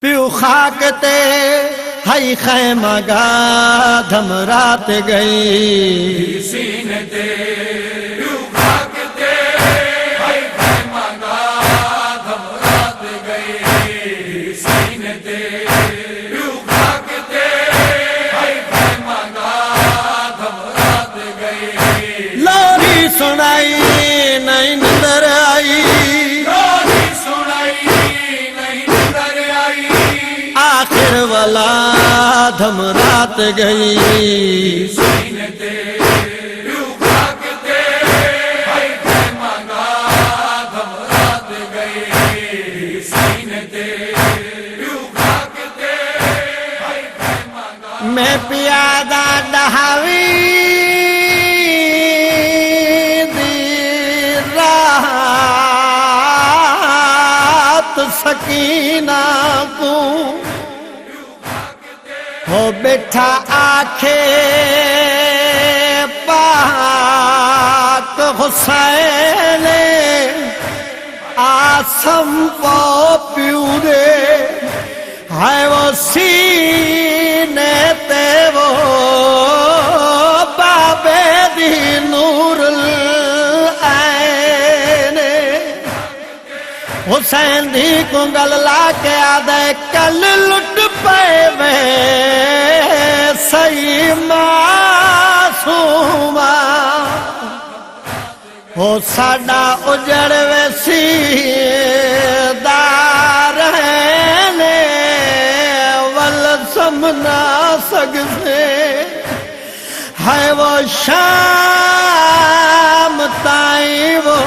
प्यू खाक ते हई खैमा गाधम रात गई सीने ते प्यू खाक ते हई खैमा गाधम रात गई सीने ते प्यू खाक ते हई खैमा गाधम रात गई। लोरी सुनाई नहीं नजर आई, लोरी सुनाई नहीं नजर आई, आखिर वाला धम रात गई सीने ते प्यू खाक ते हई खैमा गाधम रात गई सीने ते प्यू खाक ते हई खैमा गाधम। मैं पियादा डहावी दी रात सकीना को हो बैठा आखे पाक हुसैन आसम पो प्यूरे है वो सीने ते वो बाबे दी नूर आने हुसैन दी कुंगल ला के आदे कल लुट पे वे सही मासूमा हो साडा उजड़ वैसी दार ने वल समना सकते है वो शाम ताई वो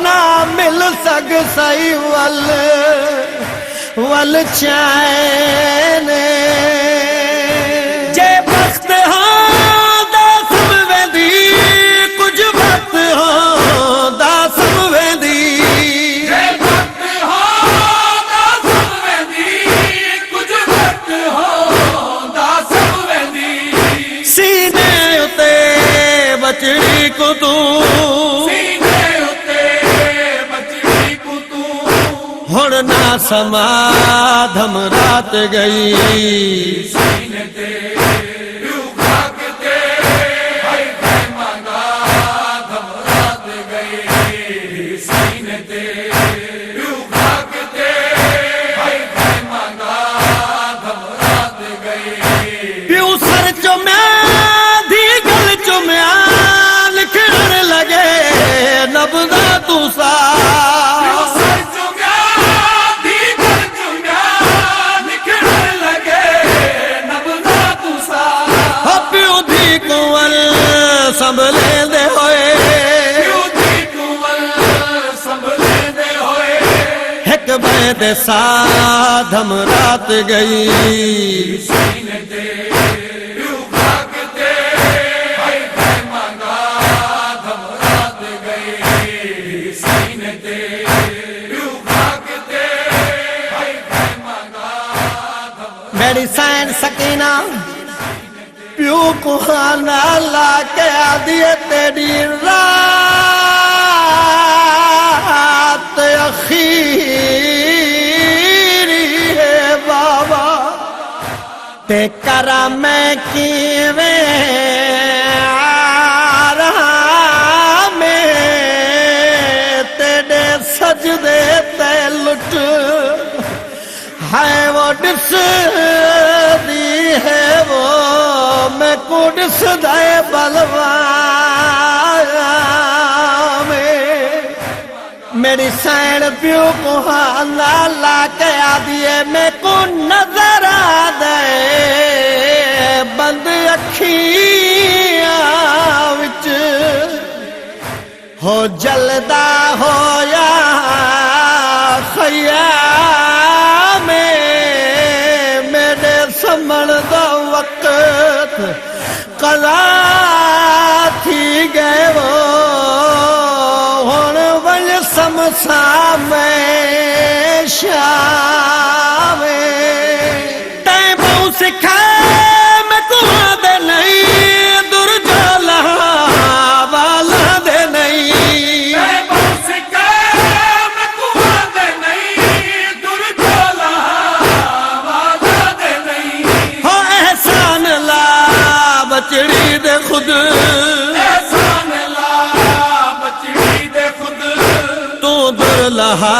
ना मिल सक सही वल वल चाहने जे बख्त हो दास वेंदी कुछ वक्त हो दास वेंदी जे वक्त हो दास वेंदी कुछ वक्त हो दास वेंदी सीने उते बचड़ी को तू सीने उते बचड़ी को तू हुण ना समाधम रात गई सीने ते प्यू खाक ते हई खैमा गाधम रात गई सीने ते प्यू खाक ते हई खैमा गाधम रात गई। प्यू सर चुम्या धी गल चुम्या लिखण लगे नबदा तू सा सर चुम्या दी कर चुम्या लिखण लगे नबदा तुसा प्यू धी कुंवल संभले दे होए प्यू दी कुंवल संभले दे होए एक बैद साधम रात गई सीने ते प्यू खाक ते हई खैमा गाधम रात गई सीने ते प्यू खाक ते हई खैमा गाधम। मेरी सैन सकीना प्यू कुहाना ला के आदिए तेरी रात अखीरी है बाबा ते करा मैं कीवे में तेरे सजदे ते लुट है वो डिस दी है वो मैं को डिस दे बलवा में मेरी सैन प्यू को हाना ला के आ दिए मैं को नजर आ दे बंद अखियां विच हो जलदा होया खयाम मेरे समण दा वक्त कला थी गए वो हुण वल समसा में शाम तैं बहु सिखा मैं को दे नहीं दुर जाला वाला दे नहीं मैं बहुत सिखा मैं कुआं दे नहीं दुर जाला लहा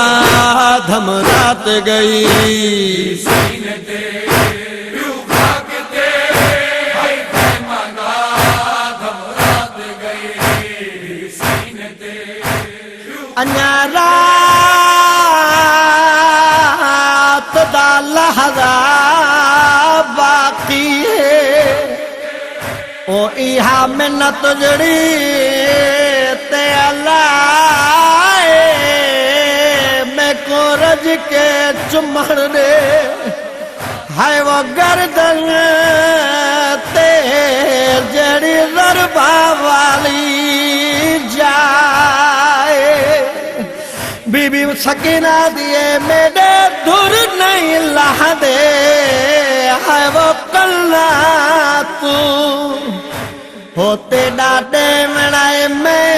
धम रात गई सीने ते यूं भागते हाय पैमाना धम रात गई सीने ते अन्या रात दा लहज़ा बाकी है ओ इहा मिन्नत जड़ी ते अल्लाह मैं को रज के चुमड़ दे है वो गर्दन ते जड़ी दरबा वाली जाए बीबी सकीना दिए मेरे दूर नहीं ला दे है वो कल्ला तू होते डाटे मनाए में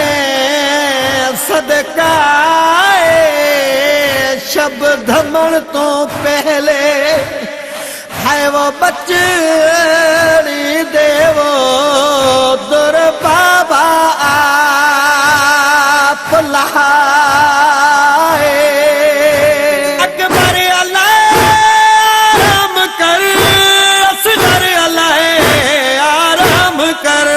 सदकाए शब धमन तो पहले है वो बच्ची देवो दुर बाबा आप लहाए अकबर आराम कर असगर आराम कर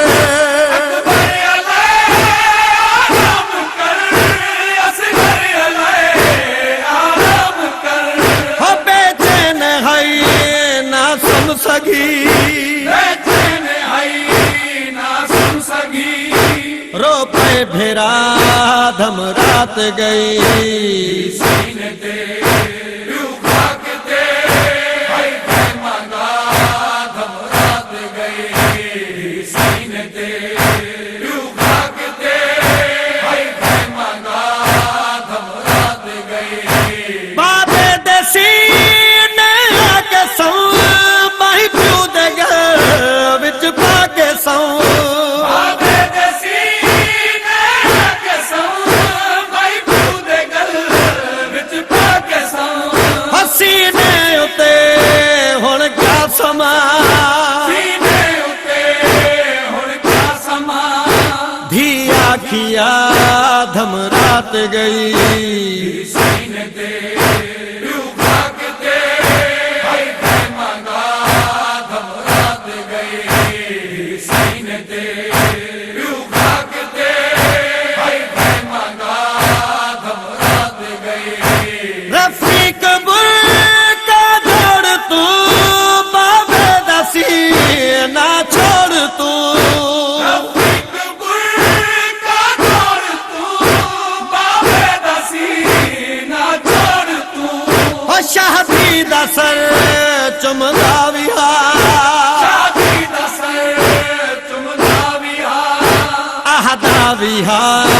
सगी रो पे भेरा धम रात गई सीने ते यूं भागते हाय पैमाना धम रात गई सीने ते यूं भागते हाय पैमाना धम रात गई बाबे देसी ने आके सौ माही प्यू दे घर विच पाके सौ बाबे देसी ने आके सौ माही प्यू दे घर विच पाके सौ हसीने उते हुण क्या समा सीने उते हुण क्या समा धी आखिया धम रात गई सीने ते यूं भागते हाय पैमाना धम रात गई सीने ते यूं भागते हाय पैमाना धम रात गई रफीक का छोड़ तू बाबे दसी ना छोड़ तू शादी दसर चुमदा विहार आहदा विहार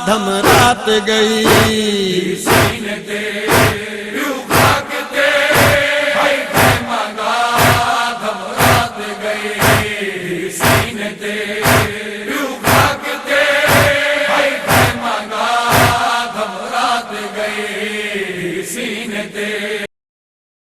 धम रात गई सीने ते